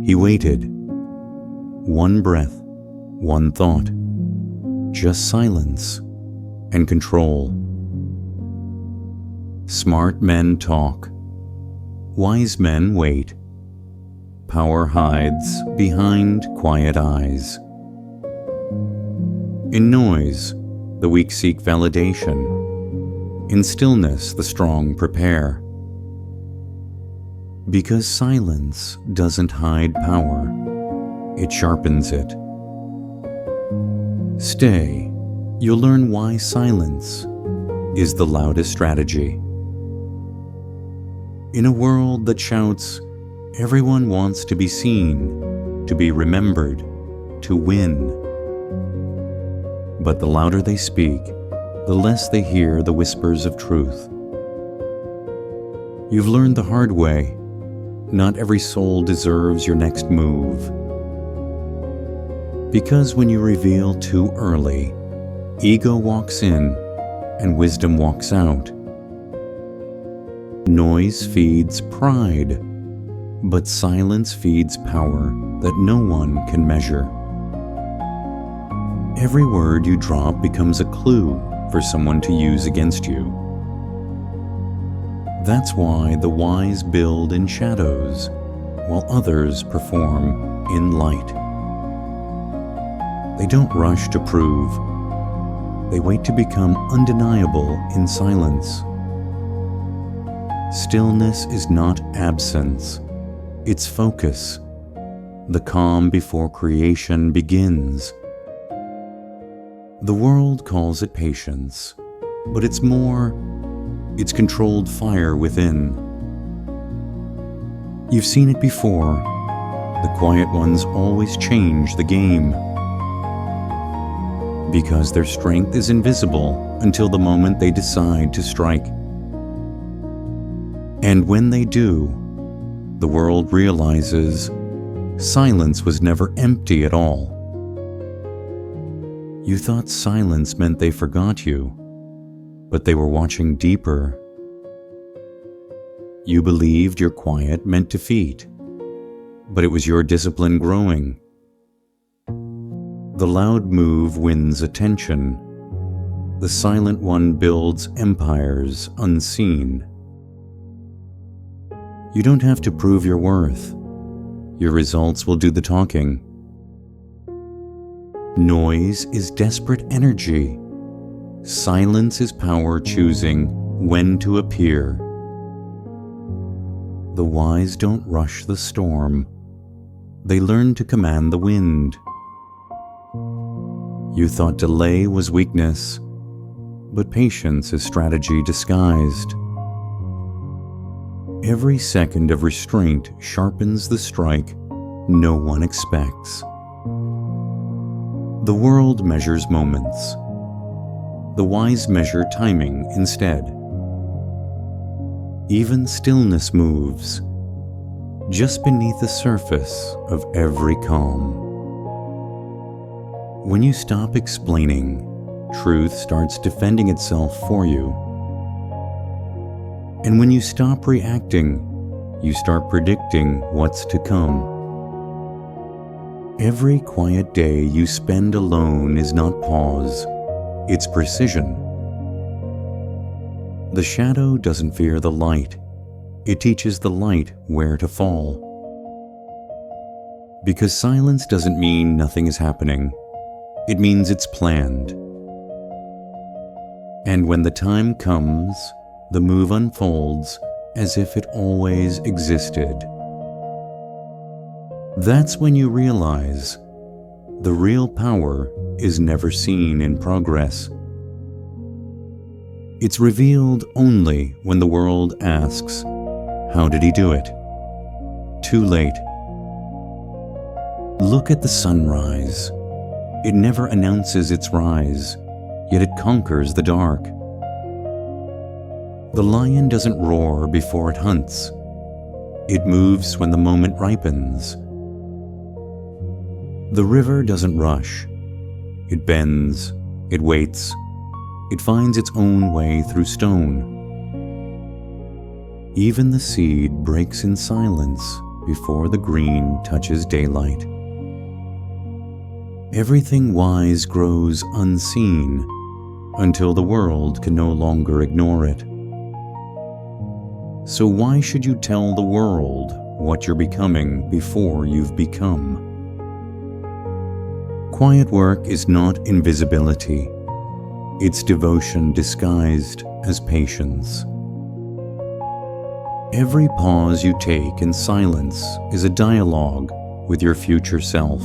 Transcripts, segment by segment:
He waited. One breath, one thought, just silence and control. Smart men talk. Wise men wait. Power hides behind quiet eyes. In noise, the weak seek validation. In stillness, the strong prepare. Because silence doesn't hide power, it sharpens it. Stay, you'll learn why silence is the loudest strategy. In a world that shouts, everyone wants to be seen, to be remembered, to win. But the louder they speak, the less they hear the whispers of truth. You've learned the hard way. Not every soul deserves your next move. Because when you reveal too early, ego walks in and wisdom walks out. Noise feeds pride, but silence feeds power that no one can measure. Every word you drop becomes a clue for someone to use against you. That's why the wise build in shadows, while others perform in light. They don't rush to prove. They wait to become undeniable in silence. Stillness is not absence, it's focus. The calm before creation begins. The world calls it patience, but it's controlled fire within. You've seen it before. The quiet ones always change the game. Because their strength is invisible until the moment they decide to strike. And when they do, the world realizes silence was never empty at all. You thought silence meant they forgot you, but they were watching deeper. You believed your quiet meant defeat, but it was your discipline growing. The loud move wins attention. The silent one builds empires unseen. You don't have to prove your worth. Your results will do the talking. Noise is desperate energy. Silence is power choosing when to appear. The wise don't rush the storm. They learn to command the wind. You thought delay was weakness, but patience is strategy disguised. Every second of restraint sharpens the strike no one expects. The world measures moments. The wise measure timing instead. Even stillness moves, just beneath the surface of every calm. When you stop explaining, truth starts defending itself for you. And when you stop reacting, you start predicting what's to come. Every quiet day you spend alone is not pause, it's precision. The shadow doesn't fear the light, it teaches the light where to fall. Because silence doesn't mean nothing is happening, it means it's planned. And when the time comes, the move unfolds as if it always existed. That's when you realize the real power is never seen in progress. It's revealed only when the world asks, how did he do it? Too late. Look at the sunrise. It never announces its rise, yet it conquers the dark. The lion doesn't roar before it hunts. It moves when the moment ripens. The river doesn't rush. It bends, it waits, it finds its own way through stone. Even the seed breaks in silence before the green touches daylight. Everything wise grows unseen until the world can no longer ignore it. So why should you tell the world what you're becoming before you've become? Quiet work is not invisibility. It's devotion disguised as patience. Every pause you take in silence is a dialogue with your future self.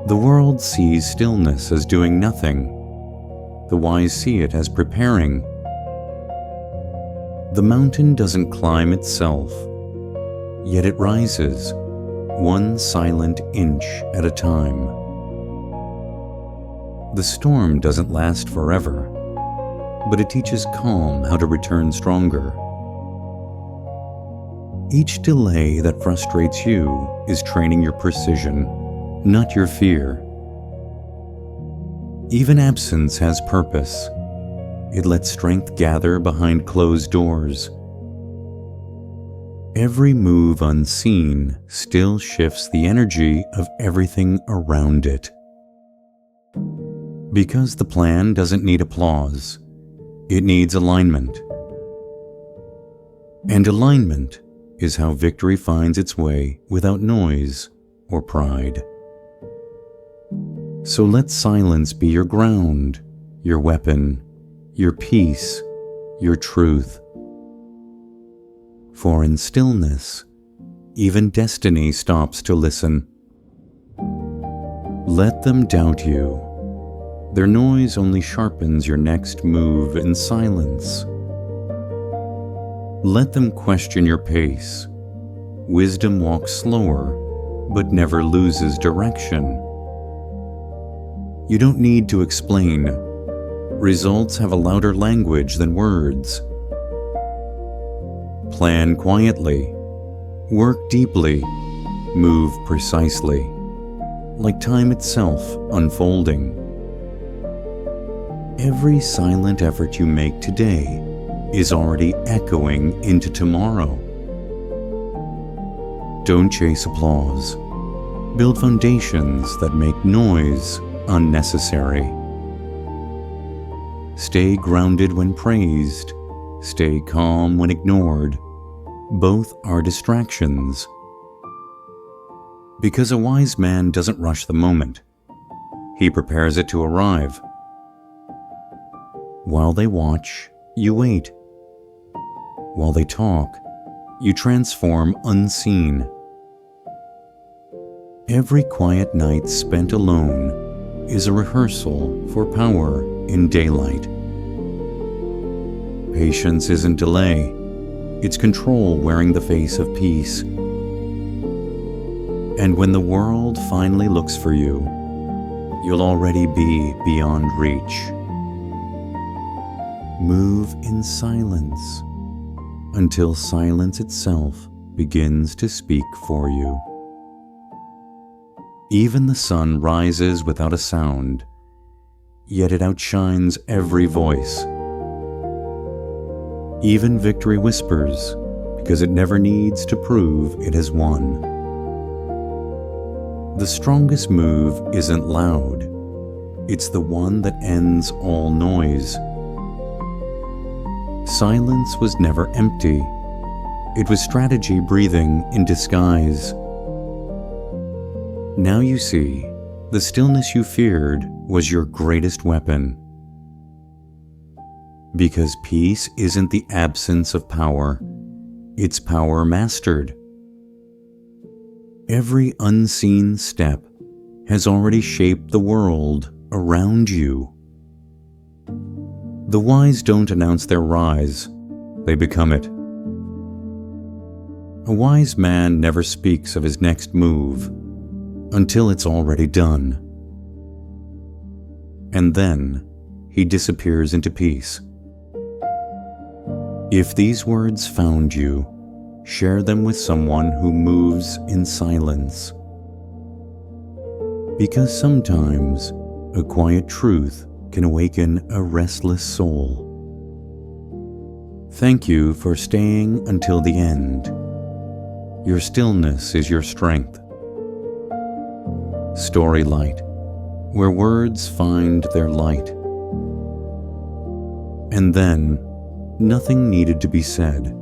The world sees stillness as doing nothing. The wise see it as preparing. The mountain doesn't climb itself, yet it rises, one silent inch at a time. The storm doesn't last forever, but it teaches calm how to return stronger. Each delay that frustrates you is training your precision, not your fear. Even absence has purpose. It lets strength gather behind closed doors. Every move unseen still shifts the energy of everything around it. Because the plan doesn't need applause, it needs alignment. And alignment is how victory finds its way without noise or pride. So let silence be your ground, your weapon, your peace, your truth. For in stillness, even destiny stops to listen. Let them doubt you. Their noise only sharpens your next move in silence. Let them question your pace. Wisdom walks slower, but never loses direction. You don't need to explain. Results have a louder language than words. Plan quietly. Work deeply. Move precisely, like time itself unfolding. Every silent effort you make today is already echoing into tomorrow. Don't chase applause. Build foundations that make noise unnecessary. Stay grounded when praised. Stay calm when ignored. Both are distractions. Because a wise man doesn't rush the moment. He prepares it to arrive. While they watch, you wait. While they talk, you transform unseen. Every quiet night spent alone is a rehearsal for power in daylight. Patience isn't delay, it's control wearing the face of peace. And when the world finally looks for you, you'll already be beyond reach. Move in silence until silence itself begins to speak for you. Even the sun rises without a sound, yet it outshines every voice. Even victory whispers, because it never needs to prove it has won. The strongest move isn't loud. It's the one that ends all noise. Silence was never empty. It was strategy breathing in disguise. Now you see, the stillness you feared was your greatest weapon. Because peace isn't the absence of power, it's power mastered. Every unseen step has already shaped the world around you. The wise don't announce their rise, they become it. A wise man never speaks of his next move until it's already done. And then he disappears into peace. If these words found you, share them with someone who moves in silence. Because sometimes a quiet truth can awaken a restless soul. Thank you for staying until the end. Your stillness is your strength. Story light, where words find their light. And then, nothing needed to be said.